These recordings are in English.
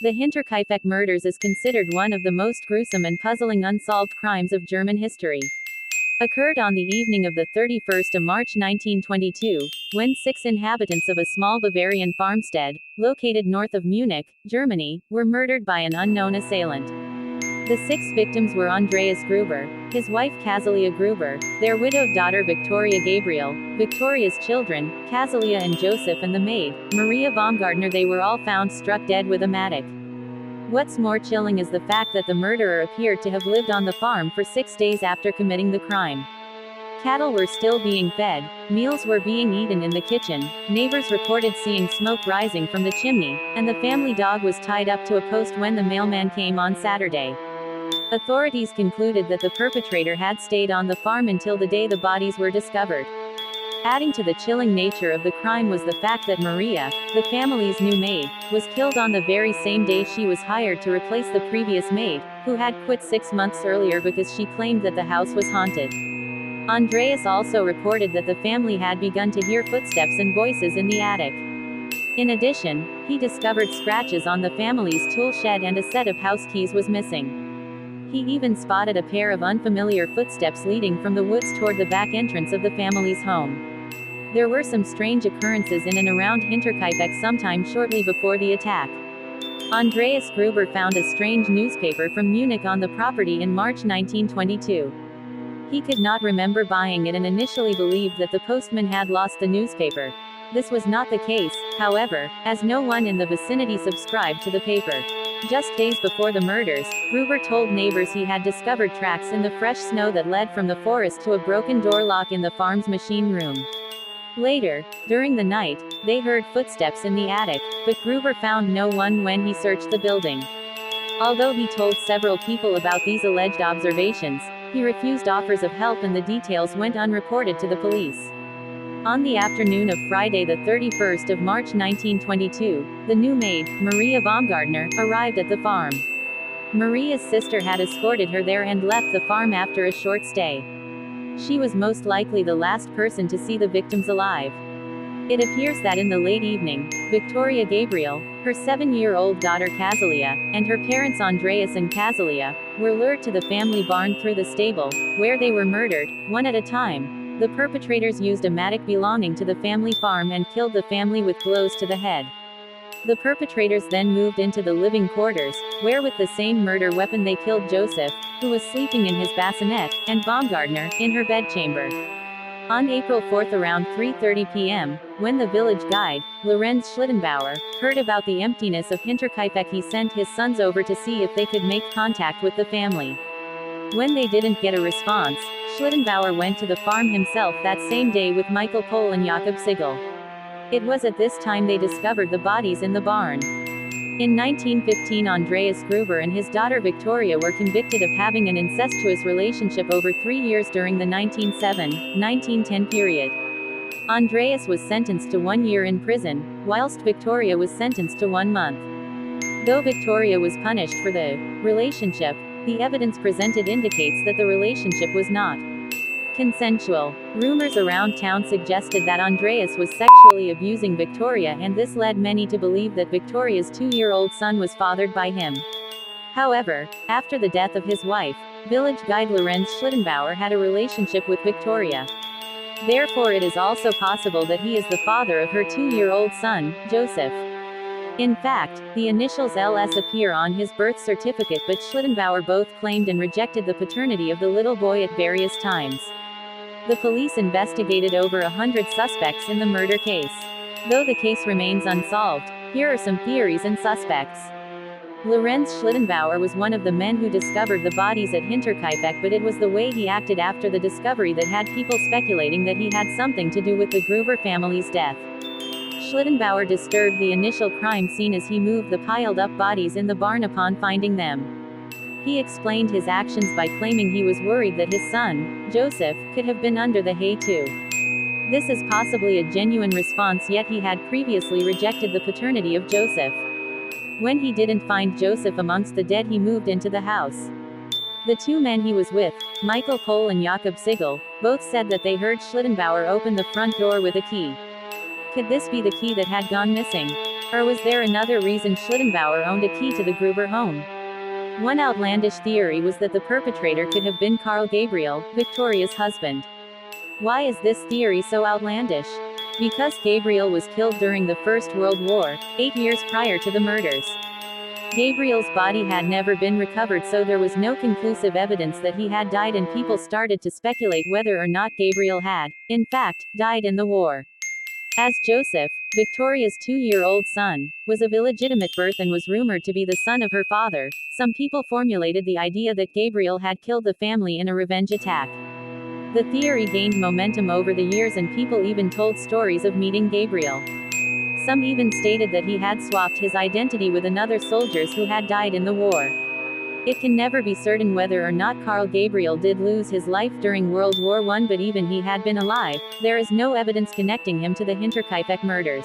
The Hinterkaifek murders is considered one of the most gruesome and puzzling unsolved crimes of German history. Occurred on the evening of the 31st of March 1922, when 6 inhabitants of a small Bavarian farmstead, located north of Munich, Germany, were murdered by an unknown assailant. The 6 victims were Andreas Gruber, his wife Kazalia Gruber, their widowed daughter Victoria Gabriel, Victoria's children, Kazalia and Joseph, and the maid, Maria Baumgartner. They were all found struck dead with a mattock. What's more chilling is the fact that the murderer appeared to have lived on the farm for 6 days after committing the crime. Cattle were still being fed, meals were being eaten in the kitchen, neighbors reported seeing smoke rising from the chimney, and the family dog was tied up to a post when the mailman came on Saturday. Authorities concluded that the perpetrator had stayed on the farm until the day the bodies were discovered. Adding to the chilling nature of the crime was the fact that Maria, the family's new maid, was killed on the very same day she was hired to replace the previous maid, who had quit 6 months earlier because she claimed that the house was haunted. Andreas also reported that the family had begun to hear footsteps and voices in the attic. In addition, he discovered scratches on the family's tool shed and a set of house keys was missing. He even spotted a pair of unfamiliar footsteps leading from the woods toward the back entrance of the family's home. There were some strange occurrences in and around Hinterkaifek sometime shortly before the attack. Andreas Gruber found a strange newspaper from Munich on the property in March 1922. He could not remember buying it and initially believed that the postman had lost the newspaper. This was not the case, however, as no one in the vicinity subscribed to the paper. Just days before the murders, Gruber told neighbors he had discovered tracks in the fresh snow that led from the forest to a broken door lock in the farm's machine room. Later, during the night, they heard footsteps in the attic, but Gruber found no one when he searched the building. Although he told several people about these alleged observations, he refused offers of help and the details went unreported to the police. On the afternoon of Friday the 31st of March 1922, the new maid, Maria Baumgartner, arrived at the farm. Maria's sister had escorted her there and left the farm after a short stay. She was most likely the last person to see the victims alive. It appears that in the late evening, Victoria Gabriel, her 7-year-old daughter Kazalia, and her parents Andreas and Kazalia, were lured to the family barn through the stable, where they were murdered, one at a time. The perpetrators used a mattock belonging to the family farm and killed the family with blows to the head. The perpetrators then moved into the living quarters, where with the same murder weapon they killed Joseph, who was sleeping in his bassinet, and Baumgartner, in her bedchamber. On April 4 around 3:30 p.m., when the village guide, Lorenz Schlittenbauer, heard about the emptiness of Hinterkaifek, he sent his sons over to see if they could make contact with the family. When they didn't get a response, Schlittenbauer went to the farm himself that same day with Michael Pohl and Jakob Sigel. It was at this time they discovered the bodies in the barn. In 1915, Andreas Gruber and his daughter Victoria were convicted of having an incestuous relationship over 3 years during the 1907-1910 period. Andreas was sentenced to 1 year in prison, whilst Victoria was sentenced to 1 month. Though Victoria was punished for the relationship, the evidence presented indicates that the relationship was not consensual. Rumors around town suggested that Andreas was sexually abusing Victoria, and this led many to believe that Victoria's 2-year-old son was fathered by him. However, after the death of his wife, village guide Lorenz Schlittenbauer had a relationship with Victoria. Therefore it is also possible that he is the father of her 2-year-old son, Joseph. In fact, the initials LS appear on his birth certificate, but Schlittenbauer both claimed and rejected the paternity of the little boy at various times. The police investigated over 100 suspects in the murder case. Though the case remains unsolved, here are some theories and suspects. Lorenz Schlittenbauer was one of the men who discovered the bodies at Hinterkaifek, but it was the way he acted after the discovery that had people speculating that he had something to do with the Gruber family's death. Schlittenbauer disturbed the initial crime scene as he moved the piled-up bodies in the barn upon finding them. He explained his actions by claiming he was worried that his son, Joseph, could have been under the hay too. This is possibly a genuine response, yet he had previously rejected the paternity of Joseph. When he didn't find Joseph amongst the dead, he moved into the house. The 2 men he was with, Michael Pohl and Jakob Sigel, both said that they heard Schlittenbauer open the front door with a key. Could this be the key that had gone missing? Or was there another reason Schlittenbauer owned a key to the Gruber home? One outlandish theory was that the perpetrator could have been Carl Gabriel, Victoria's husband. Why is this theory so outlandish? Because Gabriel was killed during the First World War, 8 years prior to the murders. Gabriel's body had never been recovered, so there was no conclusive evidence that he had died, and people started to speculate whether or not Gabriel had, in fact, died in the war. As Joseph, Victoria's 2-year-old son, was of illegitimate birth and was rumored to be the son of her father, some people formulated the idea that Gabriel had killed the family in a revenge attack. The theory gained momentum over the years, and people even told stories of meeting Gabriel. Some even stated that he had swapped his identity with another soldiers who had died in the war. It can never be certain whether or not Carl Gabriel did lose his life during World War I, but even he had been alive, there is no evidence connecting him to the Hinterkaifek murders.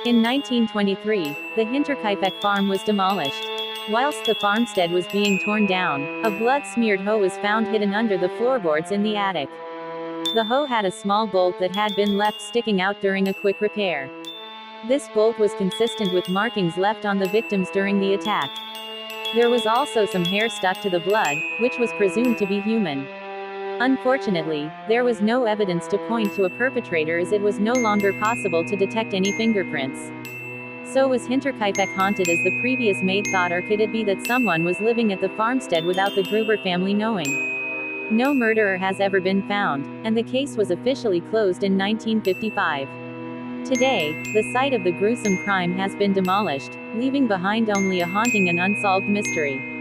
In 1923, the Hinterkaifek farm was demolished. Whilst the farmstead was being torn down, a blood-smeared hoe was found hidden under the floorboards in the attic. The hoe had a small bolt that had been left sticking out during a quick repair. This bolt was consistent with markings left on the victims during the attack. There was also some hair stuck to the blood, which was presumed to be human. Unfortunately, there was no evidence to point to a perpetrator, as it was no longer possible to detect any fingerprints. So was Hinterkaifek haunted as the previous maid thought, or could it be that someone was living at the farmstead without the Gruber family knowing? No murderer has ever been found, and the case was officially closed in 1955. Today, the site of the gruesome crime has been demolished, leaving behind only a haunting and unsolved mystery.